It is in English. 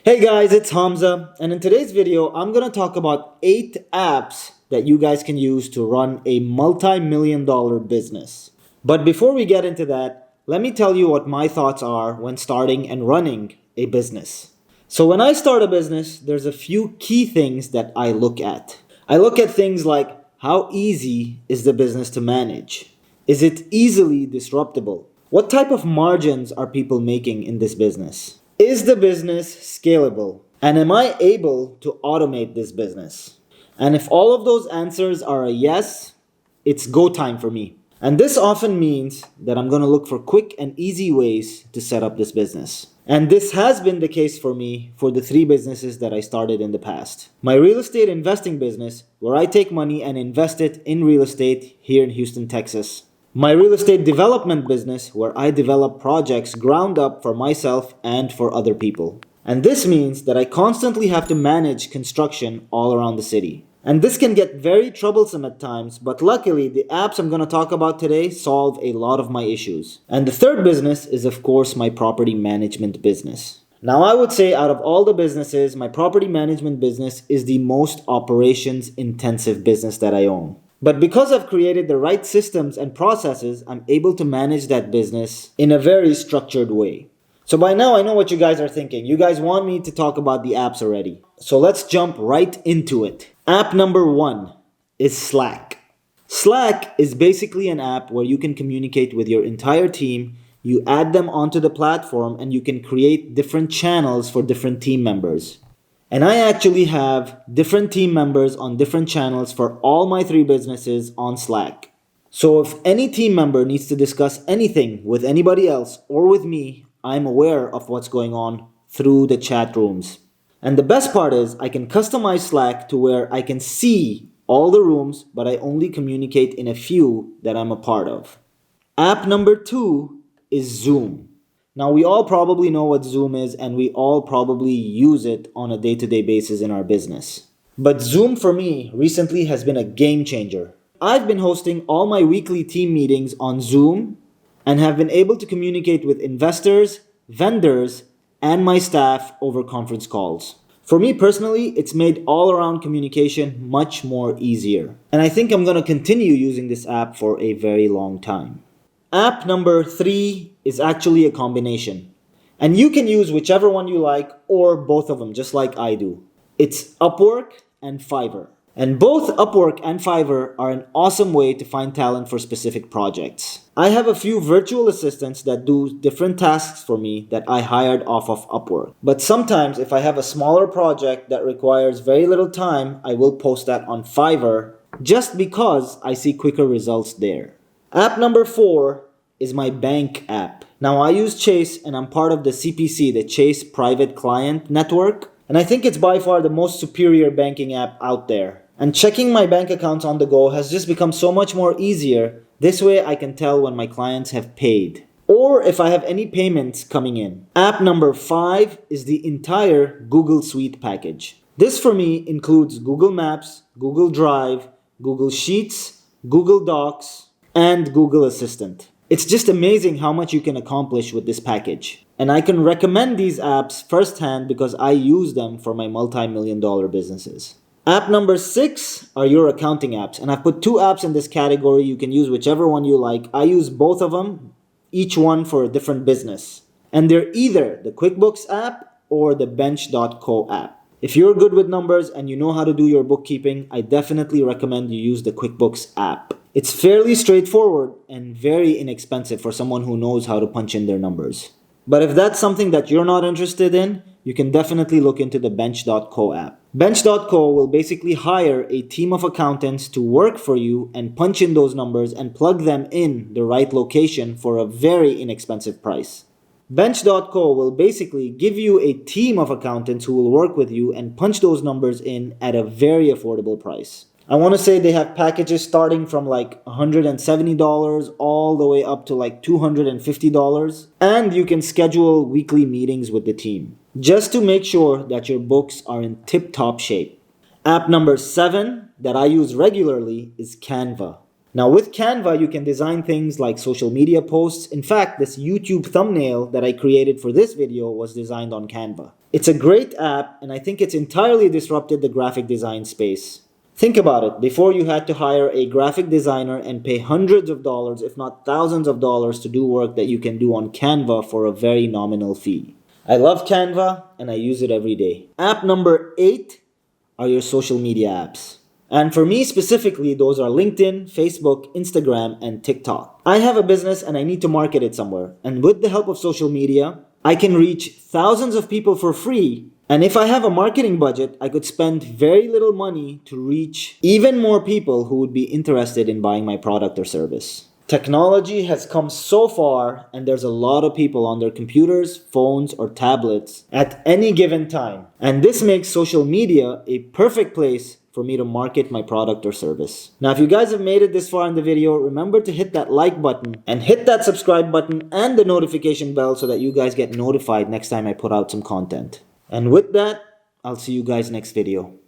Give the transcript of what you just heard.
Hey guys, it's Hamza, and in today's video, I'm gonna talk about 8 apps that you guys can use to run a multi-million dollar business. But before we get into that, let me tell you what my thoughts are when starting and running a business. So when I start a business, there's a few key things that I look at. I look at things like how easy is the business to manage? Is it easily disruptible? What type of margins are people making in this business? Is the business scalable? And am I able to automate this business? And if all of those answers are a yes, it's go time for me. And this often means that I'm going to look for quick and easy ways to set up this business. And this has been the case for me for the 3 businesses that I started in the past. My real estate investing business, where I take money and invest it in real estate here in Houston, Texas. My real estate development business, where I develop projects ground up for myself and for other people. And this means that I constantly have to manage construction all around the city. And this can get very troublesome at times, but luckily the apps I'm going to talk about today solve a lot of my issues. And the third business is of course my property management business. Now I would say out of all the businesses, my property management business is the most operations intensive business that I own. But because I've created the right systems and processes, I'm able to manage that business in a very structured way. So by now I know what you guys are thinking. You guys want me to talk about the apps already. So let's jump right into it. App number 1 is Slack. Slack is basically an app where you can communicate with your entire team. You add them onto the platform and you can create different channels for different team members. And I actually have different team members on different channels for all my 3 businesses on Slack. So if any team member needs to discuss anything with anybody else or with me, I'm aware of what's going on through the chat rooms. And the best part is I can customize Slack to where I can see all the rooms, but I only communicate in a few that I'm a part of. App number 2 is Zoom. Now, we all probably know what Zoom is and we all probably use it on a day-to-day basis in our business. But Zoom for me recently has been a game changer. I've been hosting all my weekly team meetings on Zoom and have been able to communicate with investors, vendors, and my staff over conference calls. For me personally, it's made all-around communication much more easier. And I think I'm going to continue using this app for a very long time. App number 3 is actually a combination. And you can use whichever one you like or both of them, just like I do. It's UPWORK and FIVERR. And both UPWORK and FIVERR are an awesome way to find talent for specific projects. I have a few virtual assistants that do different tasks for me that I hired off of UPWORK. But sometimes if I have a smaller project that requires very little time, I will post that on FIVERR just because I see quicker results there. App number 4 is my bank app. Now I use Chase and I'm part of the CPC, the Chase Private Client Network. And I think it's by far the most superior banking app out there. And checking my bank accounts on the go has just become so much more easier. This way I can tell when my clients have paid or if I have any payments coming in. App number 5 is the entire Google Suite package. This for me includes Google Maps, Google Drive, Google Sheets, Google Docs, and Google Assistant. It's just amazing how much you can accomplish with this package. And I can recommend these apps firsthand because I use them for my multi-million dollar businesses. App number 6 are your accounting apps. And I've put 2 apps in this category. You can use whichever one you like. I use both of them, each one for a different business. And they're either the QuickBooks app or the bench.co app. If you're good with numbers and you know how to do your bookkeeping, I definitely recommend you use the QuickBooks app. It's fairly straightforward and very inexpensive for someone who knows how to punch in their numbers. But if that's something that you're not interested in, you can definitely look into the bench.co app. Bench.co will basically hire a team of accountants to work for you and punch in those numbers and plug them in the right location for a very inexpensive price. Bench.co will basically give you a team of accountants who will work with you and punch those numbers in at a very affordable price. I want to say they have packages starting from like $170 all the way up to like $250. And you can schedule weekly meetings with the team just to make sure that your books are in tip-top shape. App number 7 that I use regularly is CANVA. Now with CANVA, you can design things like social media posts. In fact, this YouTube thumbnail that I created for this video was designed on CANVA. It's a great app, and I think it's entirely disrupted the graphic design space. Think about it. Before, you had to hire a graphic designer and pay hundreds of dollars, if not thousands of dollars, to do work that you can do on Canva for a very nominal fee. I love Canva, and I use it every day. App number 8 are your social media apps. And for me specifically, those are LinkedIn, Facebook, Instagram, and TikTok. I have a business and I need to market it somewhere. And with the help of social media, I can reach thousands of people for free. And if I have a marketing budget, I could spend very little money to reach even more people who would be interested in buying my product or service. Technology has come so far, and there's a lot of people on their computers, phones, or tablets at any given time. And this makes social media a perfect place for me to market my product or service. Now, if you guys have made it this far in the video, remember to hit that like button and hit that subscribe button and the notification bell so that you guys get notified next time I put out some content. And with that, I'll see you guys next video.